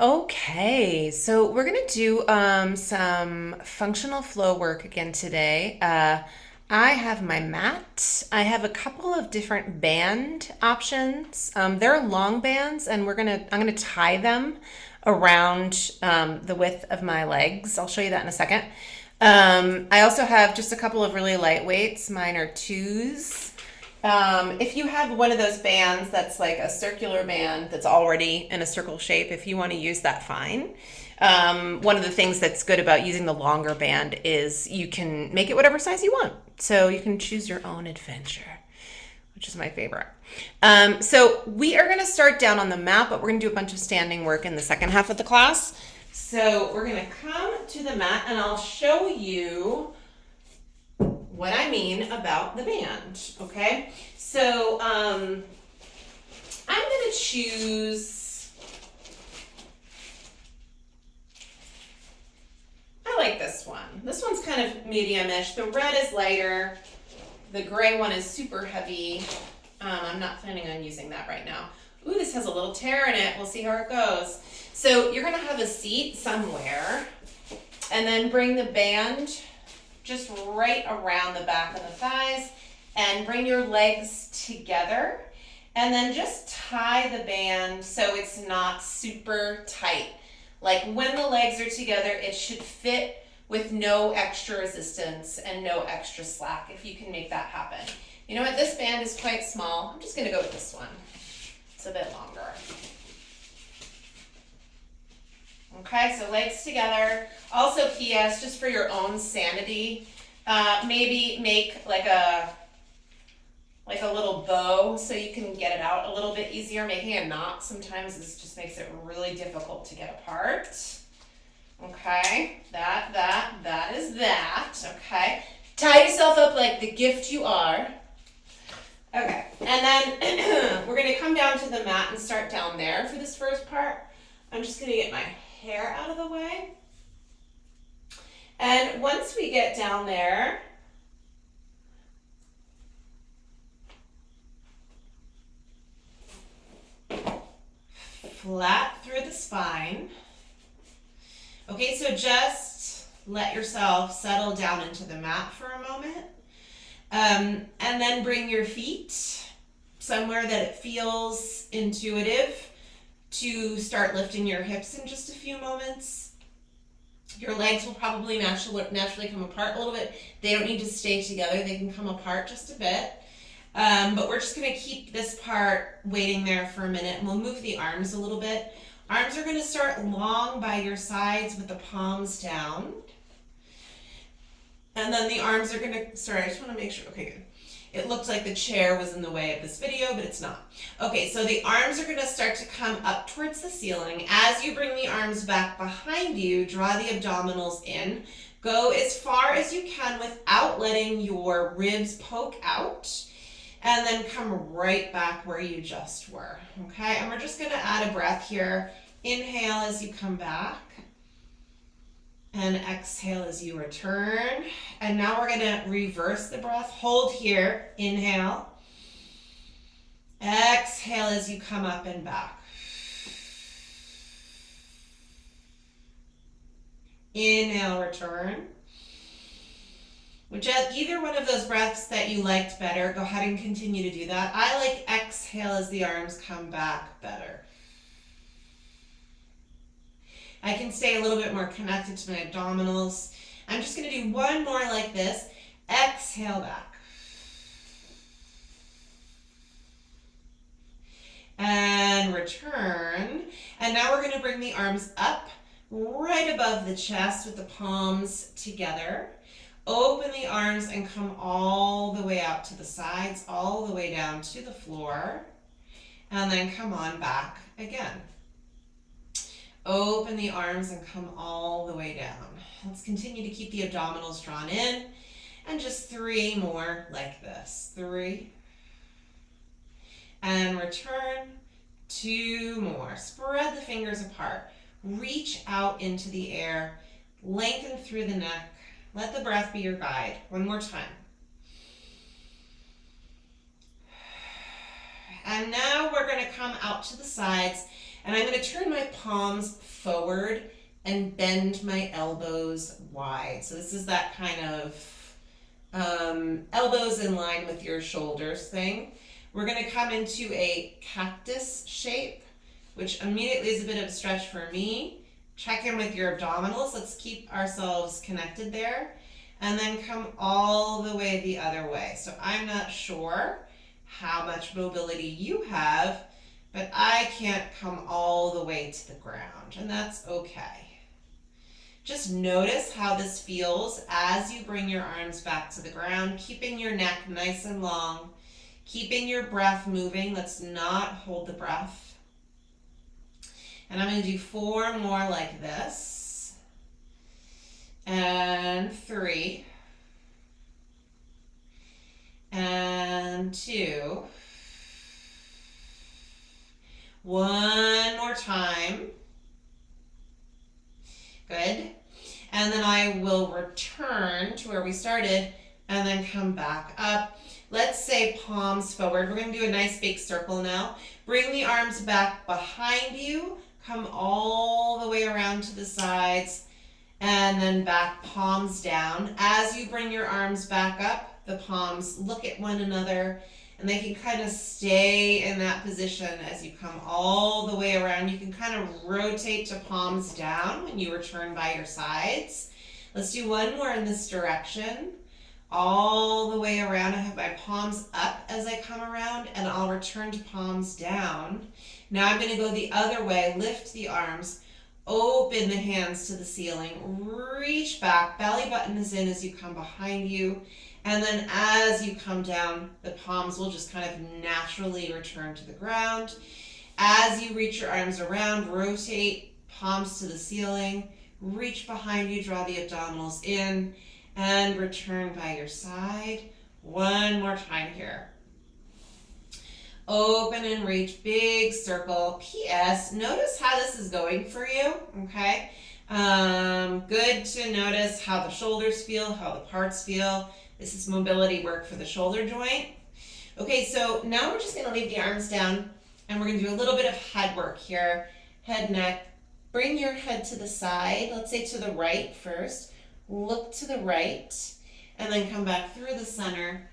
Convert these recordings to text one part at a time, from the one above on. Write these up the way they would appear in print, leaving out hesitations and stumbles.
Okay, so we're gonna do some functional flow work again today. I have my mat. I have a couple of different band options. They're long bands, and I'm gonna tie them around the width of my legs. I'll show you that in a second. I also have just a couple of really light weights. Mine are twos. If you have one of those bands that's like a circular band that's already in a circle shape, if you want to use that, fine. One of the things that's good about using the longer band is you can make it whatever size you want. So you can choose your own adventure, which is my favorite. So we are going to start down on the mat, but we're going to do a bunch of standing work in the second half of the class. So we're going to come to the mat and I'll show you what I mean about the band, okay? So I'm gonna choose, I like this one. This one's kind of medium-ish. The red is lighter. The gray one is super heavy. I'm not planning on using that right now. Ooh, this has a little tear in it. We'll see how it goes. So you're gonna have a seat somewhere and then bring the band just right around the back of the thighs and bring your legs together and then just tie the band so it's not super tight. Like when the legs are together, it should fit with no extra resistance and no extra slack if you can make that happen. You know what, this band is quite small. I'm just gonna go with this one. It's a bit longer. Okay, so legs together. Also, PS, just for your own sanity, maybe make like a little bow so you can get it out a little bit easier. Making a knot sometimes just makes it really difficult to get apart. Okay, that is that. Okay, tie yourself up like the gift you are. Okay, and then we're gonna come down to the mat and start down there for this first part. I'm just gonna get my hair out of the way. And once we get down there, flat through the spine. Okay, so just let yourself settle down into the mat for a moment. And then bring your feet somewhere that it feels intuitive to start lifting your hips in just a few moments. Your legs will probably naturally come apart a little bit. They don't need to stay together. They can come apart just a bit. But we're just going to keep this part waiting there for a minute, and we'll move the arms a little bit. Arms are going to start long by your sides with the palms down. And then the arms are going to, sorry, I just want to make sure, okay, good. It looked like the chair was in the way of this video, but it's not. Okay, so the arms are going to start to come up towards the ceiling. As you bring the arms back behind you, draw the abdominals in. Go as far as you can without letting your ribs poke out. And then come right back where you just were. Okay, and we're just going to add a breath here. Inhale as you come back. And exhale as you return. And now we're going to reverse the breath. Hold here. Inhale. Exhale as you come up and back. Inhale, return. Either one of those breaths that you liked better, go ahead and continue to do that. I like exhale as the arms come back better. I can stay a little bit more connected to my abdominals. I'm just going to do one more like this. Exhale back. And return. And now we're going to bring the arms up right above the chest with the palms together. Open the arms and come all the way out to the sides, all the way down to the floor. And then come on back again. Open the arms and come all the way down. Let's continue to keep the abdominals drawn in. And just 3 more like this. 3. And return. 2 more. Spread the fingers apart. Reach out into the air. Lengthen through the neck. Let the breath be your guide. One more time. And now we're going to come out to the sides And I'm going to turn my palms forward and bend my elbows wide. So this is that kind of elbows in line with your shoulders thing. We're going to come into a cactus shape, which immediately is a bit of a stretch for me. Check in with your abdominals. Let's keep ourselves connected there. And then come all the way the other way. So I'm not sure how much mobility you have, but I can't come all the way to the ground, and that's okay. Just notice how this feels as you bring your arms back to the ground, keeping your neck nice and long, keeping your breath moving. Let's not hold the breath. And I'm going to do 4 more like this. And 3. And 2. 1 more time. Good. And then I will return to where we started and then come back up. Let's say palms forward. We're going to do a nice big circle now. Bring the arms back behind you. Come all the way around to the sides and then back, palms down. As you bring your arms back up, the palms look at one another and they can kind of stay in that position as you come all the way around. You can kind of rotate to palms down when you return by your sides. Let's do 1 more in this direction. All the way around. I have my palms up as I come around, and I'll return to palms down. Now I'm going to go the other way. Lift the arms. Open the hands to the ceiling. Reach back. Belly button is in as you come behind you. And then as you come down, the palms will just kind of naturally return to the ground. As you reach your arms around, rotate palms to the ceiling. Reach behind you, draw the abdominals in, and return by your side. 1 more time here. Open and reach, big circle. P.S. Notice how this is going for you, okay? Good to notice how the shoulders feel, how the parts feel. This is mobility work for the shoulder joint. Okay, so now we're just gonna leave the arms down and we're gonna do a little bit of head work here. Head, neck. Bring your head to the side. Let's say to the right first. Look to the right and then come back through the center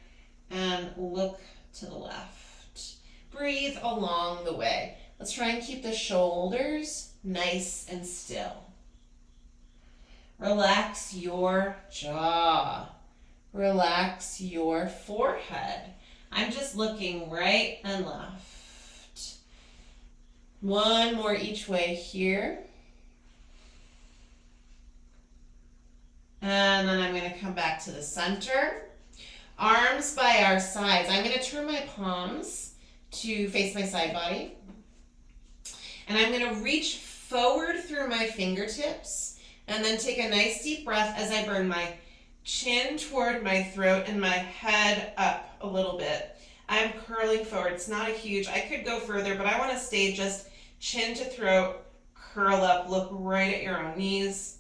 and look to the left. Breathe along the way. Let's try and keep the shoulders nice and still. Relax your jaw. Relax your forehead. I'm just looking right and left. 1 more each way here. And then I'm going to come back to the center. Arms by our sides. I'm going to turn my palms to face my side body. And I'm going to reach forward through my fingertips and then take a nice deep breath as I bring my chin toward my throat and my head up a little bit. I'm curling forward. It's not a huge, I could go further, but I want to stay just chin to throat, curl up, look right at your own knees,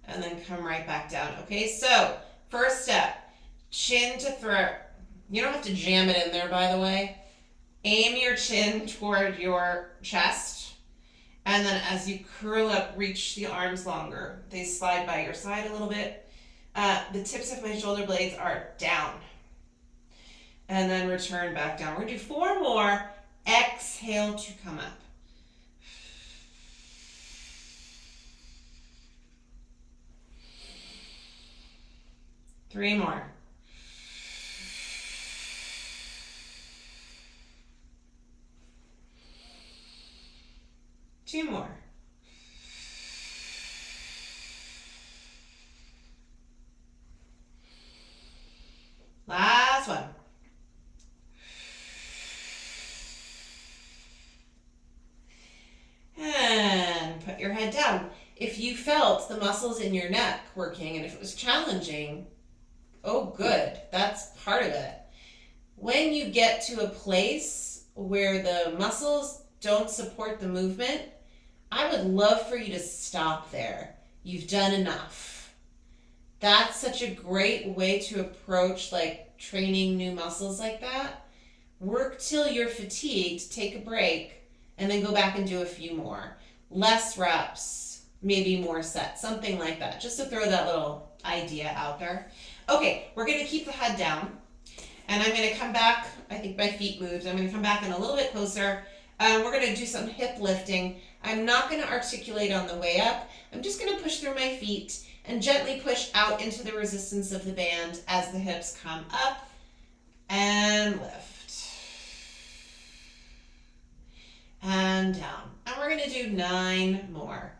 and then come right back down. Okay, so first step, chin to throat. You don't have to jam it in there, by the way. Aim your chin toward your chest, and then as you curl up, reach the arms longer. They slide by your side a little bit. The tips of my shoulder blades are down. And then return back down. We're going to do 4 more. Exhale to come up. Three more. Two more. Last one. And put your head down. If you felt the muscles in your neck working and if it was challenging, oh good, that's part of it. When you get to a place where the muscles don't support the movement, I would love for you to stop there. You've done enough. That's such a great way to approach like training new muscles like that. Work till you're fatigued, take a break, and then go back and do a few more. Less reps, maybe more sets, something like that, just to throw that little idea out there. Okay, we're gonna keep the head down, and I'm gonna come back. I think my feet moved. I'm gonna come back in a little bit closer. We're gonna do some hip lifting. I'm not gonna articulate on the way up. I'm just gonna push through my feet and gently push out into the resistance of the band as the hips come up and lift. And down. And we're gonna do 9 more.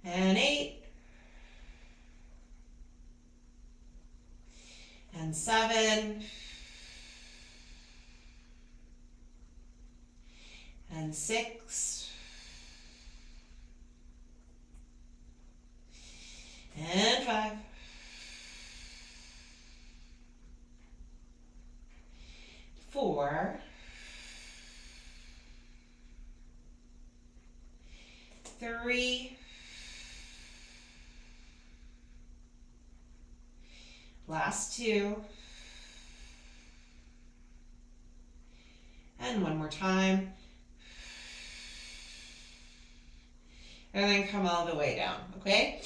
And 8. And 7. And 6. And 5. 4. 3. Last 2. And one more time. And then come all the way down, okay?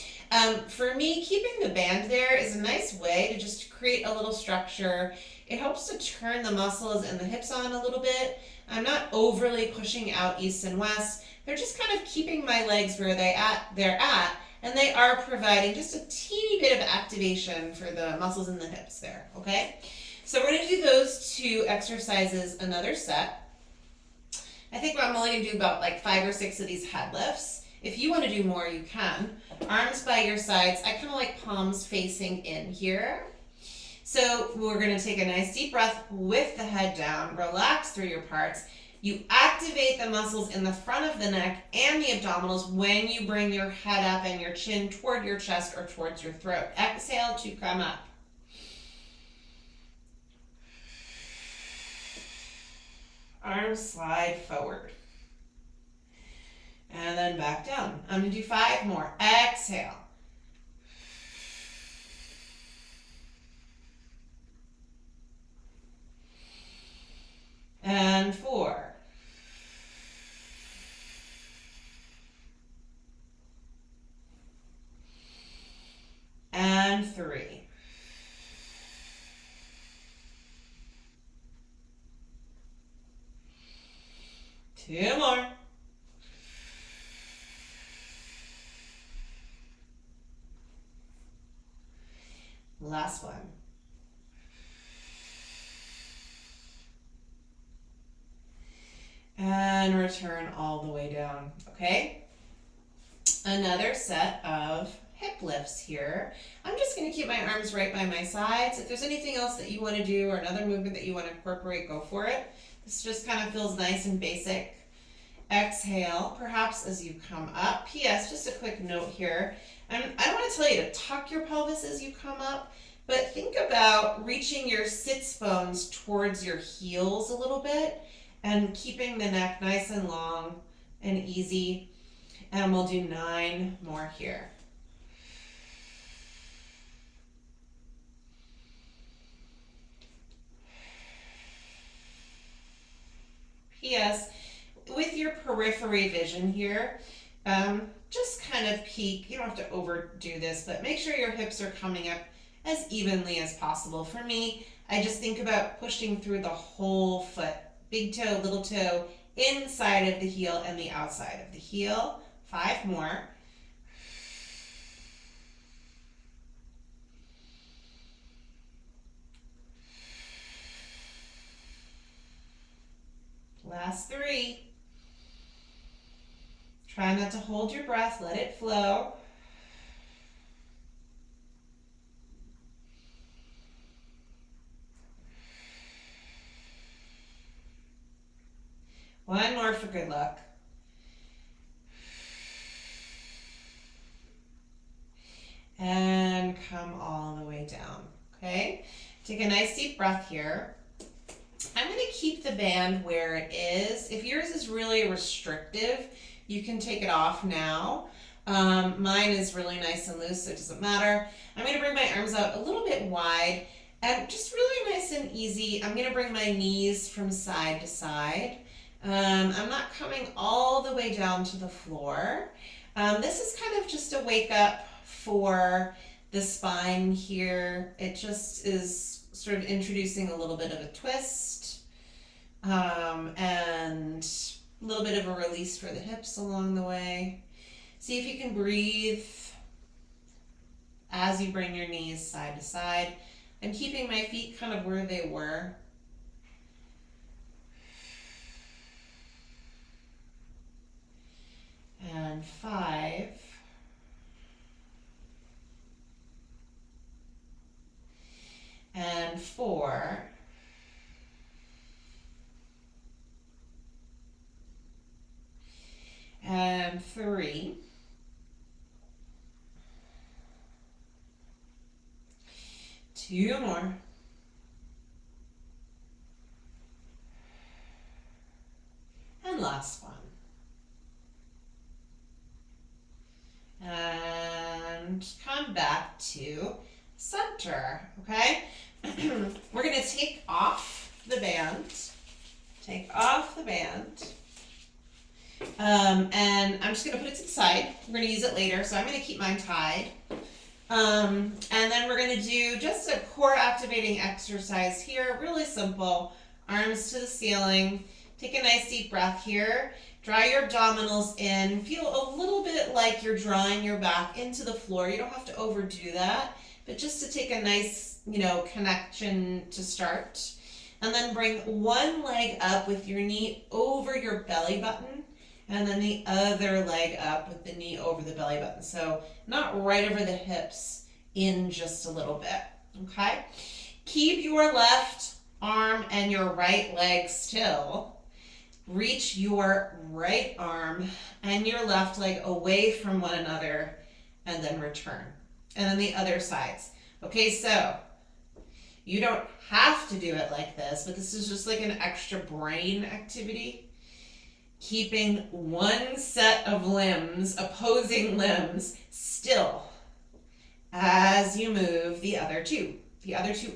For me, keeping the band there is a nice way to just create a little structure. It helps to turn the muscles and the hips on a little bit. I'm not overly pushing out east and west. They're just kind of keeping my legs where they're at, and they are providing just a teeny bit of activation for the muscles in the hips there, okay? So we're gonna do those 2 exercises another set. I think I'm only gonna do about like 5 or 6 of these head lifts. If you want to do more, you can. Arms by your sides. I kind of like palms facing in here. So we're going to take a nice deep breath with the head down. Relax through your parts. You activate the muscles in the front of the neck and the abdominals when you bring your head up and your chin toward your chest or towards your throat. Exhale to come up. Arms slide forward. And then back down. I'm going to do 5 more. Exhale. And 4. And 3. Two more. Last one. And return all the way down, okay? Another set of hip lifts here. I'm just gonna keep my arms right by my sides. If there's anything else that you wanna do or another movement that you wanna incorporate, go for it. This just kind of feels nice and basic. Exhale, perhaps as you come up. P.S. Just a quick note here. I don't want to tell you to tuck your pelvis as you come up, but think about reaching your sits bones towards your heels a little bit and keeping the neck nice and long and easy. And we'll do 9 more here. P.S. With your periphery vision here, just kind of peek. You don't have to overdo this, but make sure your hips are coming up as evenly as possible. For me, I just think about pushing through the whole foot, big toe, little toe, inside of the heel and the outside of the heel. 5 more. Last 3. Try not to hold your breath, let it flow. One more for good luck. And come all the way down, okay? Take a nice deep breath here. I'm going to keep the band where it is. If yours is really restrictive, you can take it off now. Mine is really nice and loose, so it doesn't matter. I'm going to bring my arms out a little bit wide and just really nice nice and easy, I'm gonna bring my knees from side to side. I'm not coming all the way down to the floor. This is kind of just a wake up for the spine here. It just is sort of introducing a little bit of a twist, and a little bit of a release for the hips along the way. See if you can breathe as you bring your knees side to side. I'm keeping my feet kind of where they were. And 5. And 4. And 3. 2 more. And last one. And come back to center, okay? We're gonna take off the band. Take off the band. And I'm just gonna put it to the side. We're gonna use it later, so I'm gonna keep mine tied. And then we're gonna do just a core activating exercise here, really simple. Arms to the ceiling. Take a nice deep breath here. Draw your abdominals in. Feel a little bit like you're drawing your back into the floor. You don't have to overdo that, but just to take a nice, connection to start. And then bring one leg up with your knee over your belly button, and then the other leg up with the knee over the belly button. So not right over the hips, in just a little bit, okay? Keep your left arm and your right leg still. Reach your right arm and your left leg away from one another, and then return. And then the other sides. Okay, so you don't have to do it like this, but this is just like an extra brain activity. Keeping one set of limbs, opposing limbs, still as you move the other two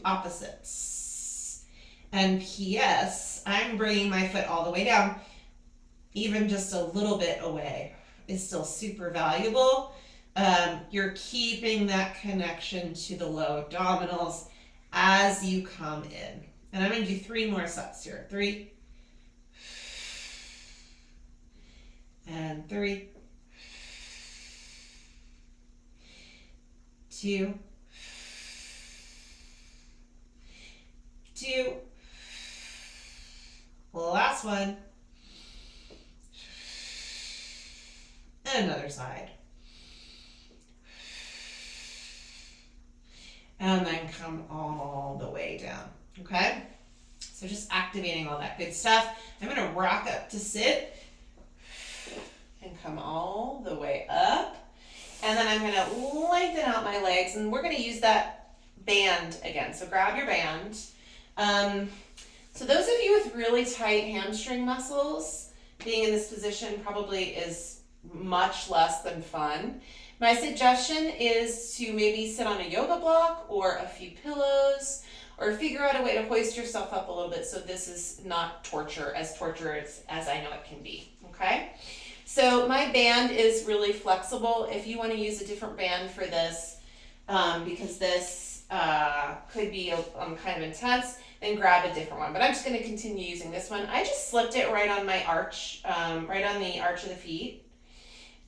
opposites. And P.S., I'm bringing my foot all the way down. Even just a little bit away is still super valuable. You're keeping that connection to the low abdominals as you come in. And I'm going to do 3 more sets here. 3. And 3. 2. 2. Last one. And another side. And then come all the way down, okay? So just activating all that good stuff. I'm gonna rock up to sit and come all the way up. And then I'm gonna lengthen out my legs, and we're gonna use that band again. So grab your band. So those of you with really tight hamstring muscles, being in this position probably is much less than fun. My suggestion is to maybe sit on a yoga block or a few pillows, or figure out a way to hoist yourself up a little bit so this is not torturous as I know it can be, okay? So my band is really flexible. If you want to use a different band for this, because this could be kind of intense, then grab a different one. But I'm just going to continue using this one. I just slipped it right on my arch, right on the arch of the feet.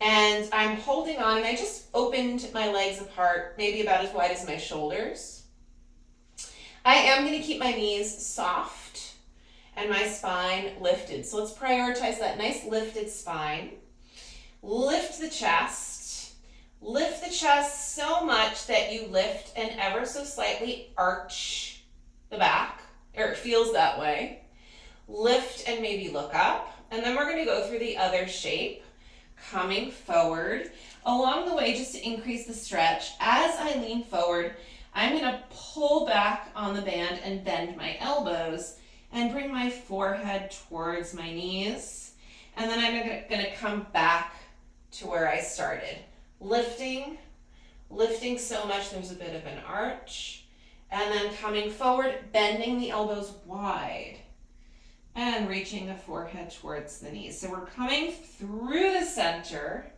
And I'm holding on, and I just opened my legs apart, maybe about as wide as my shoulders. I am going to keep my knees soft and my spine lifted. So let's prioritize that nice lifted spine. Lift the chest. Lift the chest so much that you lift and ever so slightly arch the back, or it feels that way. Lift and maybe look up. And then we're going to go through the other shape, coming forward. Along the way, just to increase the stretch, as I lean forward, I'm going to pull back on the band and bend my elbows and bring my forehead towards my knees. And then I'm going to come back to where I started. Lifting so much there's a bit of an arch, And then coming forward, bending the elbows wide and reaching the forehead towards the knees. So we're coming through the center,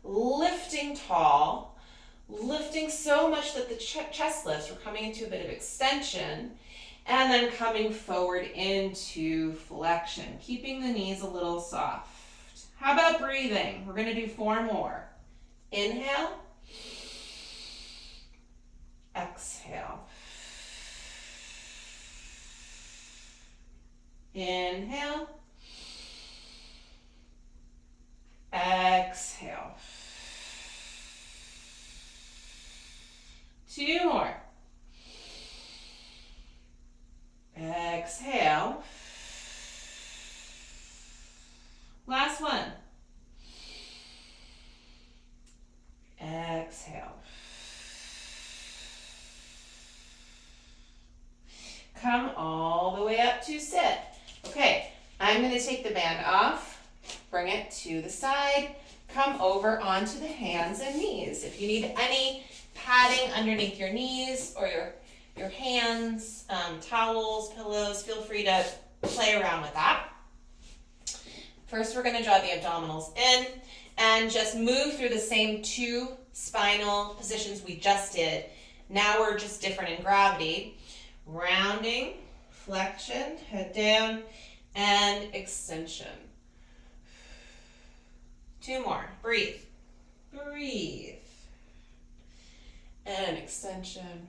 lifting tall, lifting so much that the chest lifts. We're coming into a bit of extension, and then coming forward into flexion, keeping the knees a little soft. How about breathing? We're going to do 4 more. Inhale. Exhale. Inhale. Exhale. 2 more. Exhale. Last one. Exhale. Come all the way up to sit. Okay, I'm going to take the band off, bring it to the side, come over onto the hands and knees. If you need any padding underneath your knees or your hands, towels, pillows, feel free to play around with that. First, we're going to draw the abdominals in and just move through the same 2 spinal positions we just did. Now we're just different in gravity. Rounding, flexion, head down, and extension. 2 more. Breathe. Breathe. And extension.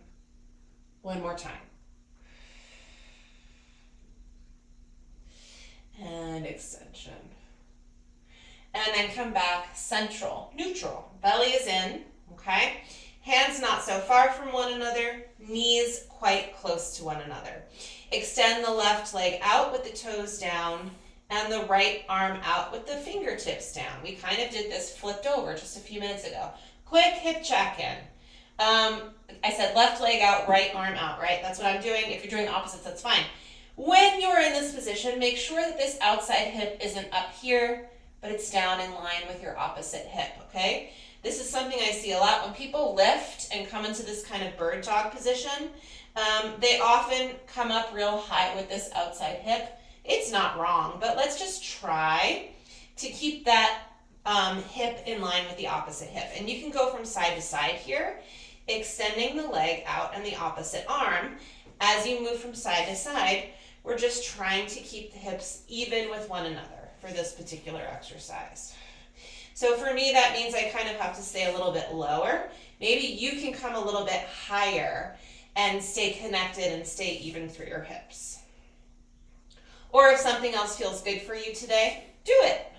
1 more time. And extension. And then come back central, neutral. Belly is in, okay? Hands not so far from one another, knees quite close to one another. Extend the left leg out with the toes down and the right arm out with the fingertips down. We kind of did this flipped over just a few minutes ago. Quick hip check in. I said left leg out, right arm out, right? That's what I'm doing. If you're doing opposites, that's fine. When you're in this position, make sure that this outside hip isn't up here, but it's down in line with your opposite hip, okay? This is something I see a lot. When people lift and come into this kind of bird dog position, they often come up real high with this outside hip. It's not wrong, but let's just try to keep that hip in line with the opposite hip. And you can go from side to side here, extending the leg out and the opposite arm. As you move from side to side, we're just trying to keep the hips even with one another for this particular exercise. So for me, that means I kind of have to stay a little bit lower. Maybe you can come a little bit higher and stay connected and stay even through your hips. Or if something else feels good for you today, do it.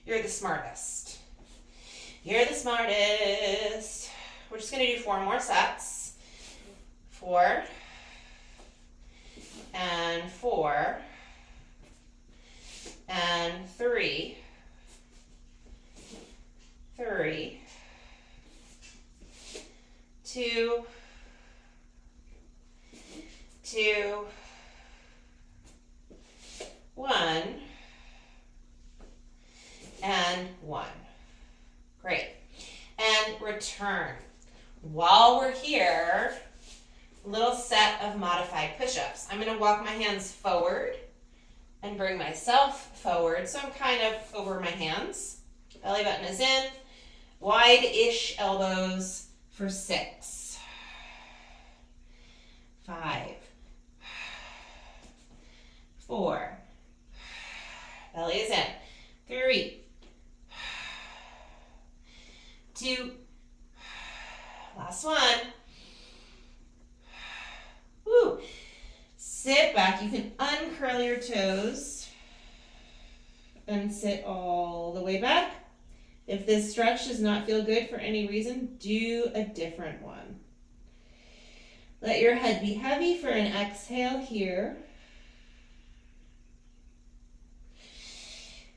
You're the smartest. You're the smartest. We're just going to do 4 more sets. 4 and 4 and 3, 3, 2, 2, 1, and 1. Great. And return. While we're here, little set of modified push-ups. I'm going to walk my hands forward and bring myself forward. So I'm kind of over my hands. Belly button is in. Wide-ish elbows for 6, 5, 4. Belly is in. 3, 2. Last one. Woo. Sit back. You can uncurl your toes and sit all the way back. If this stretch does not feel good for any reason, do a different one. Let your head be heavy for an exhale here.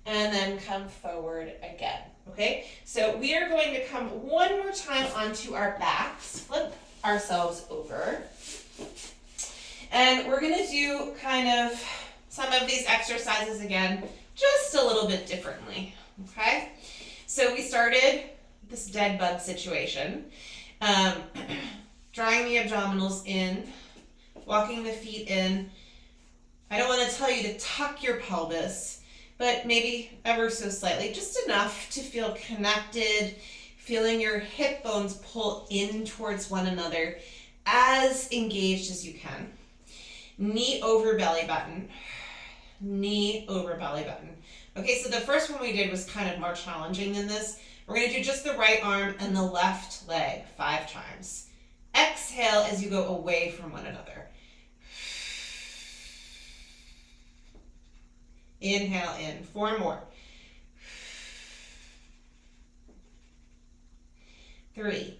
And then come forward again, okay? So we are going to come one more time onto our backs, flip ourselves over. And we're gonna do kind of some of these exercises again, just a little bit differently, okay? So we started this dead bug situation. drawing the abdominals in, walking the feet in. I don't want to tell you to tuck your pelvis, but maybe ever so slightly, just enough to feel connected, feeling your hip bones pull in towards one another, as engaged as you can. Knee over belly button, knee over belly button. Okay, so the first one we did was kind of more challenging than this. We're going to do just the right arm and the left leg 5 times. Exhale as you go away from one another. Inhale in. 4 more. 3.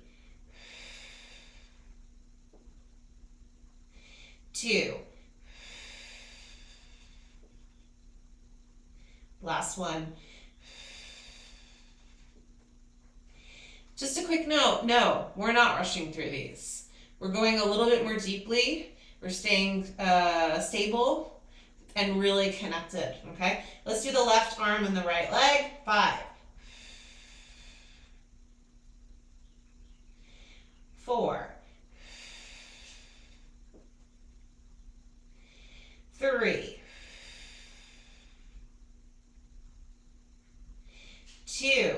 2. Last one. Just a quick note, no, we're not rushing through these. We're going a little bit more deeply. We're staying stable and really connected, okay? Let's do the left arm and the right leg. 5. 4. 3. 2.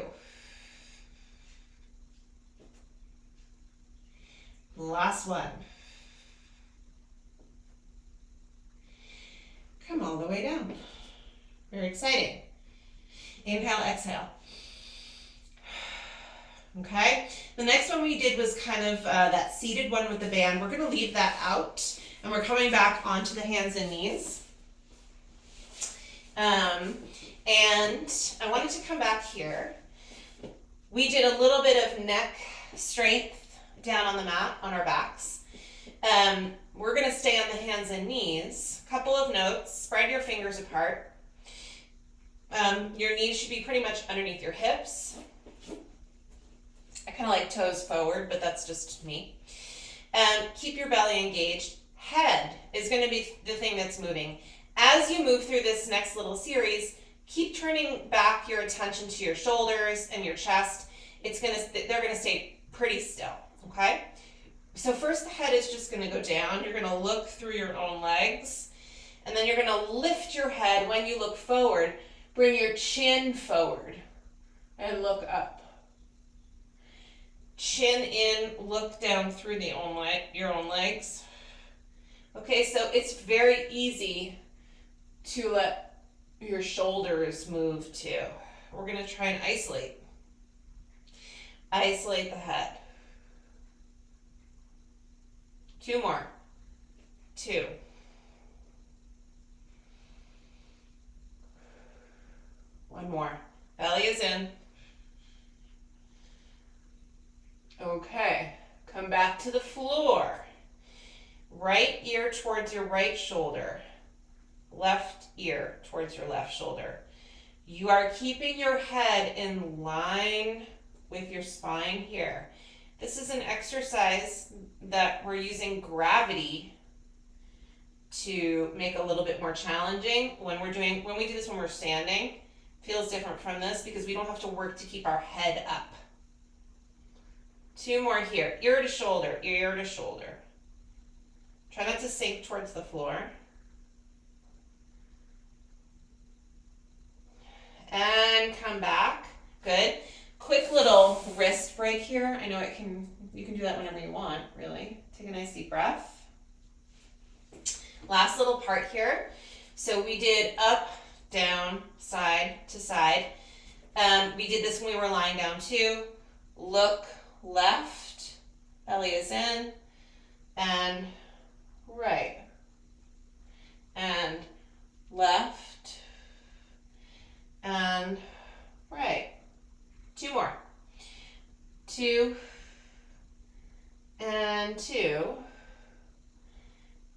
Last one. Come all the way down. Very exciting. Inhale, exhale. Okay, the next one we did was kind of that seated one with the band. We're going to leave that out, and we're coming back onto the hands and knees. And I wanted to come back here. We did a little bit of neck strength down on the mat on our backs. We're going to stay on the hands and knees. Couple of notes. Spread your fingers apart. Your knees should be pretty much underneath your hips. I kind of like toes forward, but that's just me. Keep your belly engaged. Head is going to be the thing that's moving. As you move through this next little series, keep turning back your attention to your shoulders and your chest. They're going to stay pretty still, okay? So first the head is just going to go down. You're going to look through your own legs, and then you're going to lift your head. When you look forward, bring your chin forward and look up. Chin in, look down through your own legs. Okay, so it's very easy to let your shoulders move too. We're going to try and isolate. Isolate the head. 2 more. 2. One more. Belly is in. Okay, come back to the floor. Right ear towards your right shoulder. Left ear towards your left shoulder. You are keeping your head in line with your spine here. This is an exercise that we're using gravity to make a little bit more challenging. When we do this when we're standing, feels different from this because we don't have to work to keep our head up. 2 more here. Ear to shoulder, ear to shoulder. Try not to sink towards the floor. And come back. Good. Quick little wrist break here. I know you can do that whenever you want, really. Take a nice deep breath. Last little part here. So we did up, down, side to side. We did this when we were lying down too. Look left, belly is in, and right, and left, and right. 2 more. 2, and 2,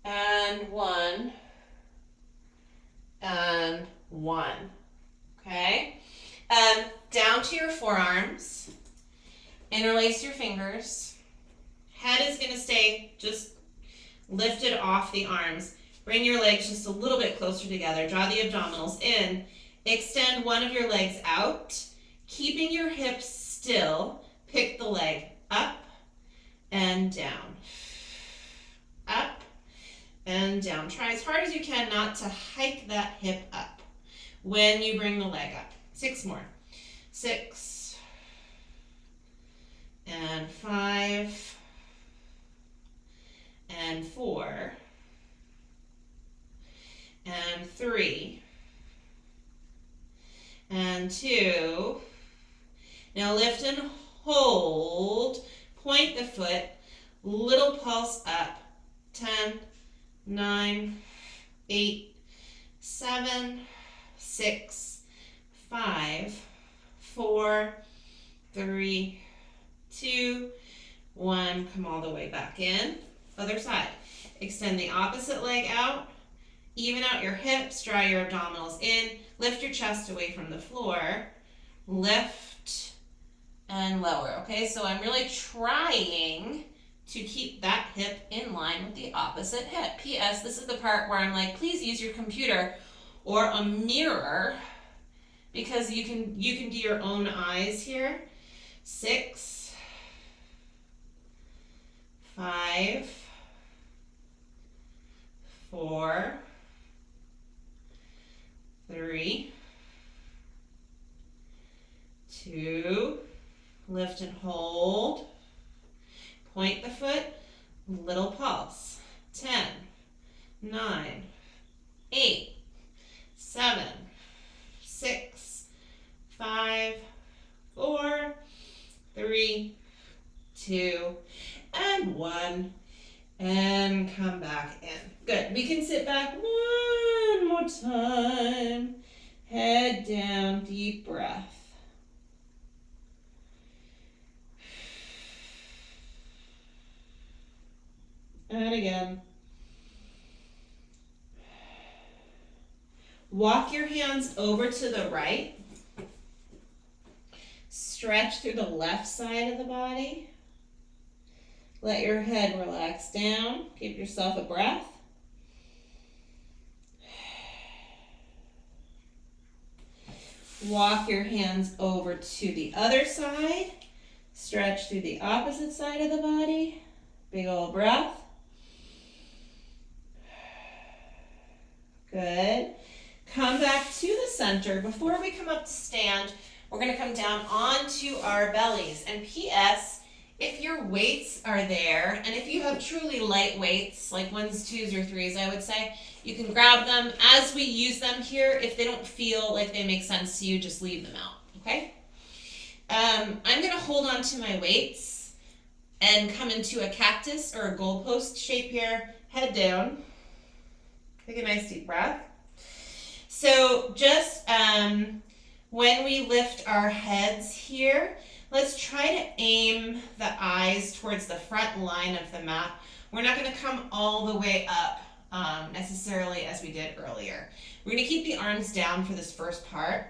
and 1, and 1. Okay? Down to your forearms. Interlace your fingers. Head is going to stay just lifted off the arms. Bring your legs just a little bit closer together. Draw the abdominals in. Extend one of your legs out. Keeping your hips still, pick the leg up and down. Up and down. Try as hard as you can not to hike that hip up when you bring the leg up. 6 more. 6 and 5 and 4 and 3 and 2. Now lift and hold. Point the foot. Little pulse up. 10, 9, 8, 7, 6, 5, 4, 3, 2, 1. Come all the way back in. Other side. Extend the opposite leg out. Even out your hips. Draw your abdominals in. Lift your chest away from the floor. Lift and lower. Okay, so I'm really trying to keep that hip in line with the opposite hip. P.S. This is the part where I'm like, please use your computer or a mirror because you can do your own eyes here. 6, 5, 4, 3, 2, lift and hold. Point the foot, little pulse. 10, 9, 8, 7, 6, 5, 4, 3, 2, and 1. And come back in. Good. We can sit back one more time. Head down, deep breath. And again. Walk your hands over to the right. Stretch through the left side of the body. Let your head relax down. Give yourself a breath. Walk your hands over to the other side. Stretch through the opposite side of the body. Big old breath. Good. Come back to the center. Before we come up to stand, we're going to come down onto our bellies. And P.S., if your weights are there, and if you have truly light weights, like 1s, 2s, or 3s, I would say, you can grab them as we use them here. If they don't feel like they make sense to you, just leave them out, okay? I'm going to hold on to my weights and come into a cactus or a goalpost shape here. Head down. Take a nice deep breath. So just when we lift our heads here, let's try to aim the eyes towards the front line of the mat. We're not going to come all the way up necessarily as we did earlier. We're going to keep the arms down for this first part.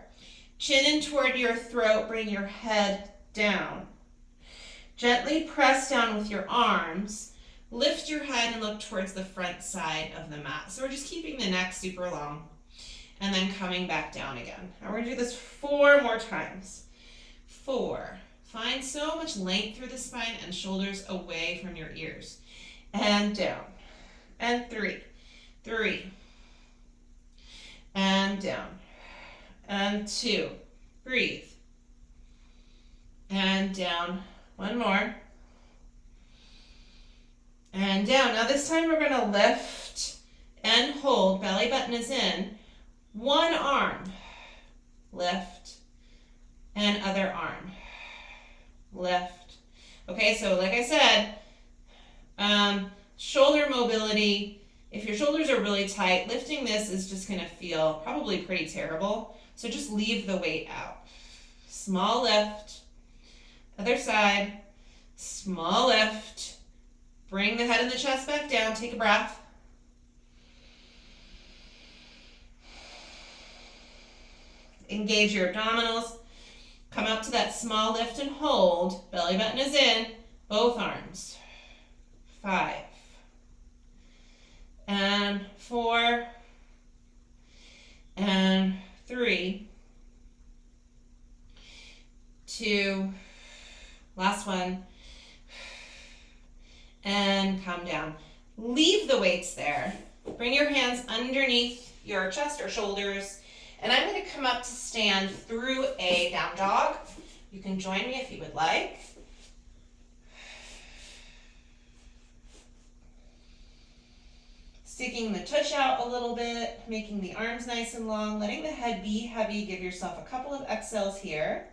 Chin in toward your throat, bring your head down. Gently press down with your arms. Lift your head and look towards the front side of the mat. So we're just keeping the neck super long and then coming back down again. And we're going to do this 4 more times. 4. Find so much length through the spine and shoulders away from your ears. And down. And 3. 3. And down. And 2. Breathe. And down. 1 more. And down. Now this time we're going to lift and hold. Belly button is in. 1 arm. Lift. And other arm. Lift. Okay, so like I said, shoulder mobility. If your shoulders are really tight, lifting this is just going to feel probably pretty terrible. So just leave the weight out. Small lift. Other side. Small lift. Bring the head and the chest back down. Take a breath. Engage your abdominals. Come up to that small lift and hold. Belly button is in. Both arms. 5. And 4. And 3. 2. Last one. come down. Leave the weights there. Bring your hands underneath your chest or shoulders. And I'm going to come up to stand through a down dog. You can join me if you would like. Sticking the tush out a little bit, making the arms nice and long, letting the head be heavy. Give yourself a couple of exhales here.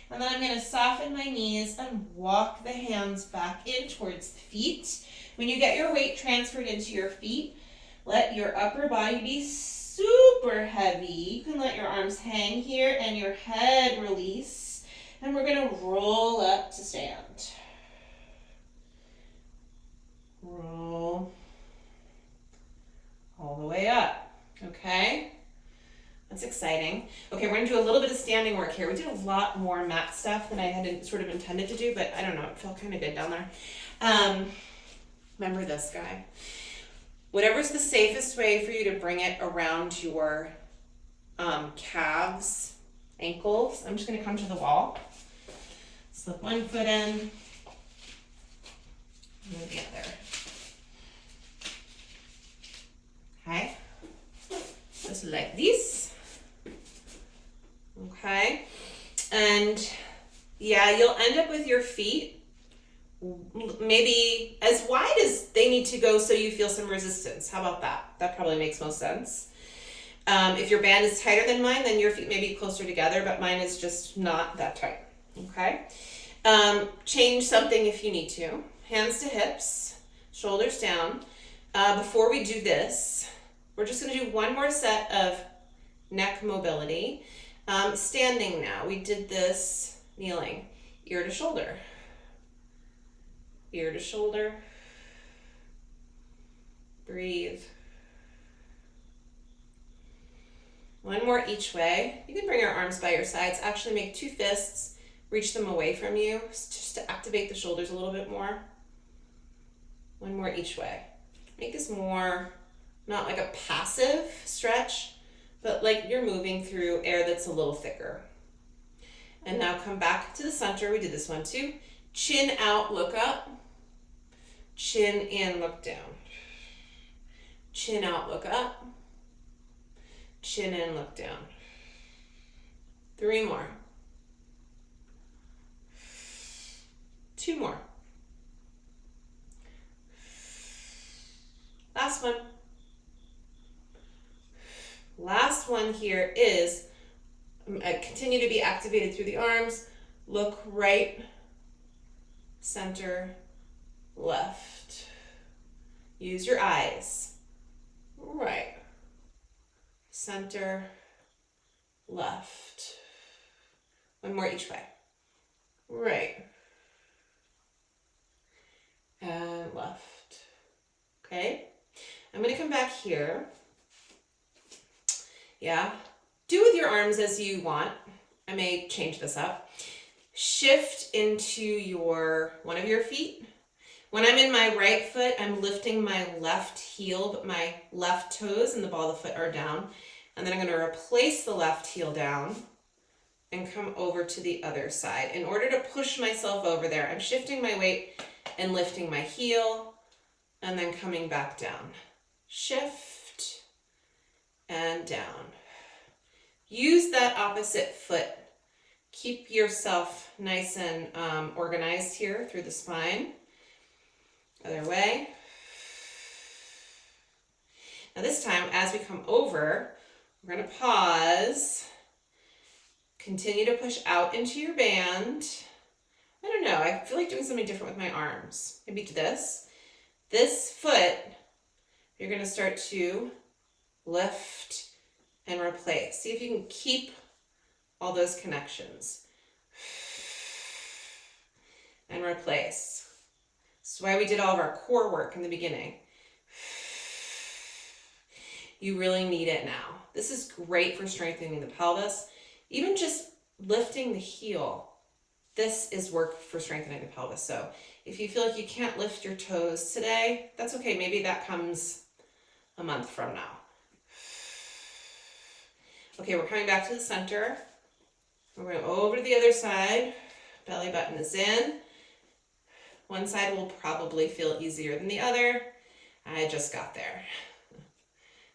And then I'm going to soften my knees and walk the hands back in towards the feet. When you get your weight transferred into your feet, let your upper body be super heavy. You can let your arms hang here and your head release. And we're going to roll up to stand. Roll all the way up. Okay? That's exciting. Okay, we're going to do a little bit of standing work here. We did a lot more mat stuff than I had sort of intended to do, but I don't know, it felt kind of good down there. Remember this, guy. Whatever's the safest way for you to bring it around your calves, ankles. I'm just going to come to the wall. Slip one foot in, and then the other. Okay, just like this. Okay, and yeah, you'll end up with your feet maybe as wide as they need to go so you feel some resistance. How about that? That probably makes most sense. If your band is tighter than mine, then your feet may be closer together, but mine is just not that tight. Okay. Change something if you need to. Hands to hips, shoulders down. Before we do this, we're just going to do one more set of neck mobility. Standing now. We did this kneeling. Ear to shoulder. Ear to shoulder. Breathe. One more each way. You can bring your arms by your sides. Actually make two fists. Reach them away from you just to activate the shoulders a little bit more. One more each way. Make this more, not like a passive stretch, but like you're moving through air that's a little thicker. And now come back to the center. We did this one too. Chin out, look up. Chin in, look down. Chin out, look up. Chin in, look down. 3 more. 2 more. Last one. Last one here is continue to be activated through the arms. Look right, center, left. Use your eyes. Right, center, left. One more each way. Right. And left. Okay, I'm going to come back here. Yeah, do with your arms as you want. I may change this up. Shift into one of your feet. When I'm in my right foot, I'm lifting my left heel, but my left toes and the ball of the foot are down. And then I'm going to replace the left heel down and come over to the other side. In order to push myself over there, I'm shifting my weight and lifting my heel and then coming back down. Shift and down. Use that opposite foot. Keep yourself nice and organized here through the spine. Other way. Now this time, as we come over, we're going to pause. Continue to push out into your band. I don't know, I feel like doing something different with my arms. Maybe to this. This foot, you're going to start to lift and replace. See if you can keep all those connections. And replace. This is why we did all of our core work in the beginning. You really need it now. This is great for strengthening the pelvis. Even just lifting the heel. This is work for strengthening the pelvis. So if you feel like you can't lift your toes today, that's okay. Maybe that comes a month from now. Okay, we're coming back to the center. We're going over to the other side. Belly button is in. One side will probably feel easier than the other. I just got there.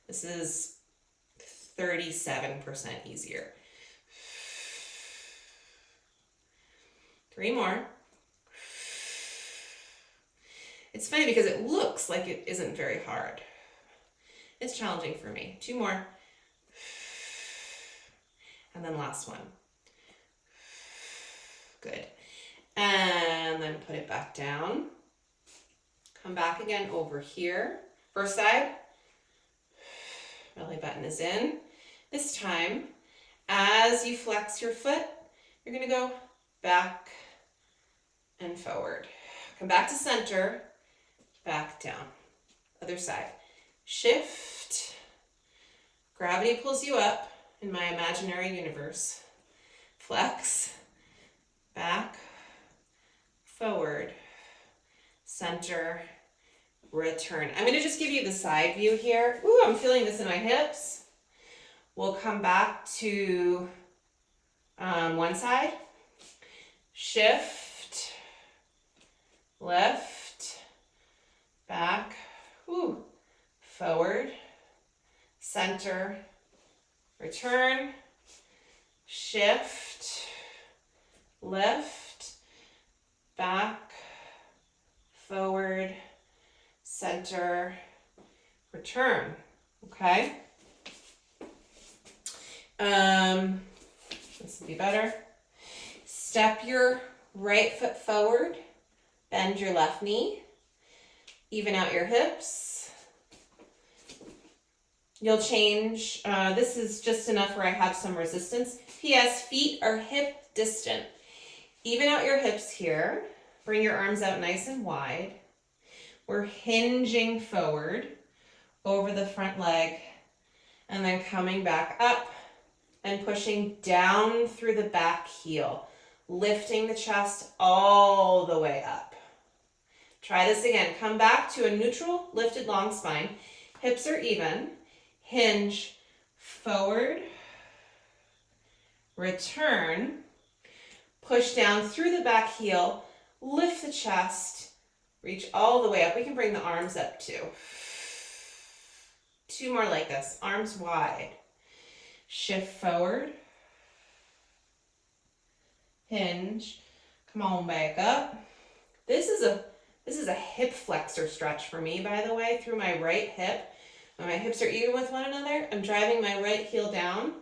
This is 37% easier. 3 more. It's funny because it looks like it isn't very hard. It's challenging for me. 2 more. And then last one. Good. And then put it back down. Come back again over here. First side. Belly button is in. This time, as you flex your foot, you're going to go back and forward. Come back to center, back down. Other side. Shift. Gravity pulls you up in my imaginary universe. Flex, back, forward, center, return. I'm going to just give you the side view here. Ooh, I'm feeling this in my hips. We'll come back to one side. Shift, lift, back, ooh, forward, center, return, shift, lift, back, forward, center, return. Okay. This would be better. Step your right foot forward, bend your left knee, even out your hips. You'll change, this is just enough where I have some resistance. P.S. Feet are hip distant. Even out your hips here. Bring your arms out nice and wide. We're hinging forward over the front leg and then coming back up and pushing down through the back heel, lifting the chest all the way up. Try this again. Come back to a neutral, lifted long spine. Hips are even. Hinge forward, return, push down through the back heel, lift the chest, reach all the way up. We can bring the arms up too. 2 more like this, arms wide. Shift forward, hinge, come on back up. This is a hip flexor stretch for me, by the way, through my right hip. When my hips are even with one another, I'm driving my right heel down,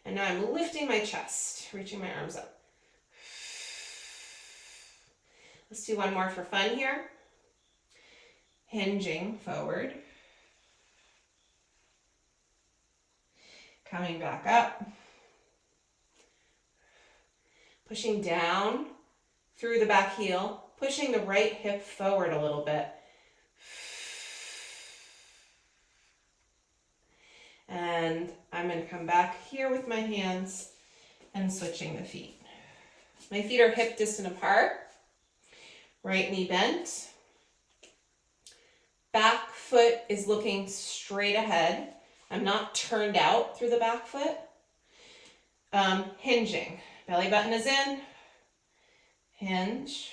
and now I'm lifting my chest, reaching my arms up. Let's do one more for fun here. Hinging forward. Coming back up. Pushing down through the back heel, pushing the right hip forward a little bit. And I'm going to come back here with my hands and switching the feet. My feet are hip distant apart. Right knee bent. Back foot is looking straight ahead. I'm not turned out through the back foot. Hinging. Belly button is in. Hinge.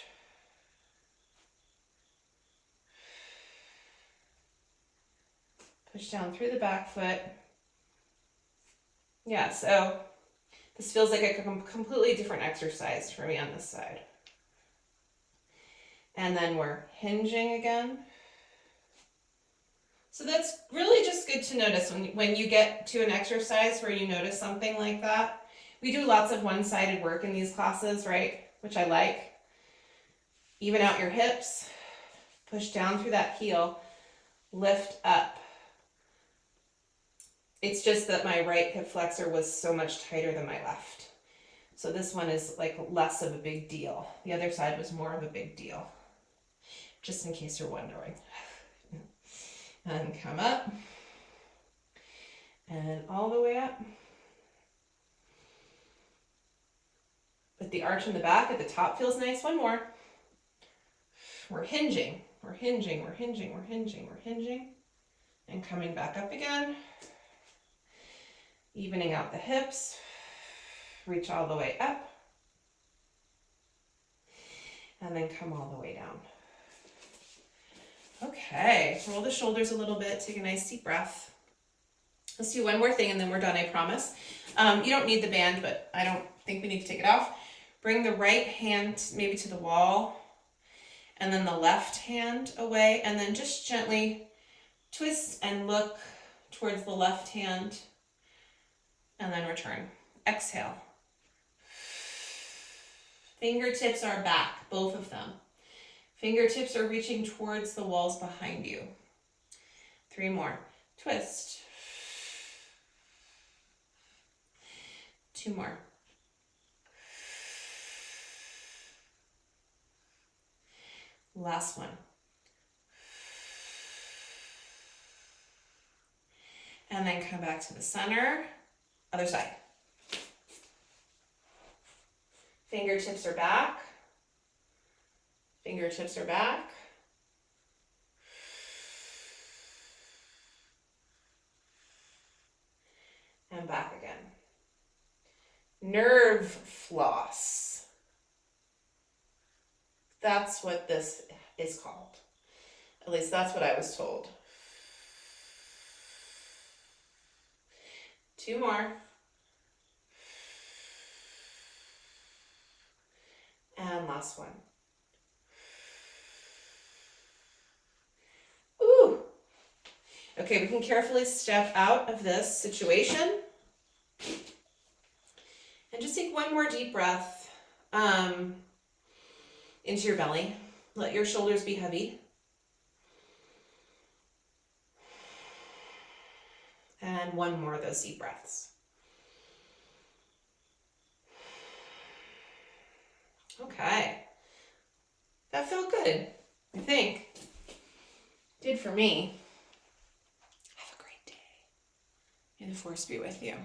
Push down through the back foot. Yeah, so this feels like a completely different exercise for me on this side. And then we're hinging again. So that's really just good to notice when you get to an exercise where you notice something like that. We do lots of one-sided work in these classes, right? Which I like. Even out your hips. Push down through that heel. Lift up. It's just that my right hip flexor was so much tighter than my left. So this one is like less of a big deal. The other side was more of a big deal. Just in case you're wondering. And come up. And all the way up. But the arch in the back at the top feels nice. One more. We're hinging. We're hinging. We're hinging. We're hinging. We're hinging. And coming back up again. Evening out the hips. Reach all the way up. And then come all the way down. Okay, roll the shoulders a little bit, take a nice deep breath. Let's do one more thing and then we're done, I promise. You don't need the band, but I don't think we need to take it off. Bring the right hand maybe to the wall and then the left hand away, and then just gently twist and look towards the left hand and then return. Exhale. Fingertips are back, both of them. Fingertips are reaching towards the walls behind you. 3 more. Twist. 2 more. Last one. And then come back to the center. Other side. Fingertips are back. Fingertips are back. And back again. Nerve floss. That's what this is called. At least that's what I was told. 2 more. And last one. Ooh. Okay, we can carefully step out of this situation. And just take one more deep breath into your belly. Let your shoulders be heavy. And one more of those deep breaths. Okay. That felt good, I think. Did for me. Have a great day. May the force be with you.